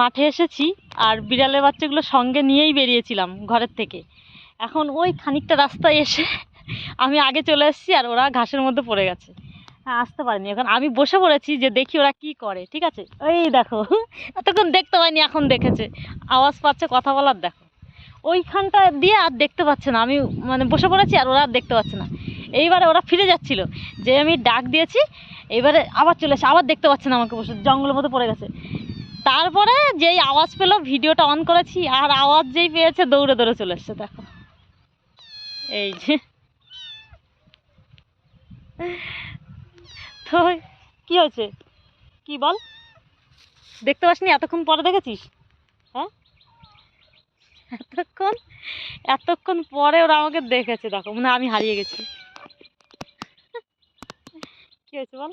মাঠে এসেছি আর বিড়ালের বাচ্চাগুলো সঙ্গে নিয়েই বেরিয়েছিলাম ঘরের থেকে। এখন ওই খানিকটা রাস্তায় এসে আমি আগে চলে এসেছি আর ওরা ঘাসের মধ্যে পড়ে গেছে। হ্যাঁ, আসতে পারিনি। এখন আমি বসে পড়েছি যে দেখি ওরা কি করে। ঠিক আছে, ওই দেখো, এতক্ষণ দেখতে পাইনি, এখন দেখেছে, আওয়াজ পাচ্ছে কথা বলার। দেখো ওইখানটা দিয়ে আর দেখতে পাচ্ছে না, আমি মানে বসে পড়েছি আর ওরা আর দেখতে পাচ্ছে না। এইবারে ওরা ফিরে যাচ্ছিল, যে আমি ডাক দিয়েছি, এইবারে আবার চলে এসে আবার দেখতে পাচ্ছে না আমাকে, বসে জঙ্গলের মধ্যে পড়ে গেছে। তারপরে যেই আওয়াজ পেলো ভিডিওটা অন করেছি, আর আওয়াজ যেই পেয়েছে দৌড়ে দৌড়ে চলে এসছে। দেখো এই যে, তো কি হয়েছে, কি বল? দেখতে পাসনি? এতক্ষণ পরে দেখেছিস? হ্যাঁ, এতক্ষণ এতক্ষণ পরে ওরা আমাকে দেখেছে। দেখো, মানে আমি হারিয়ে গেছি। কি হয়েছে বল?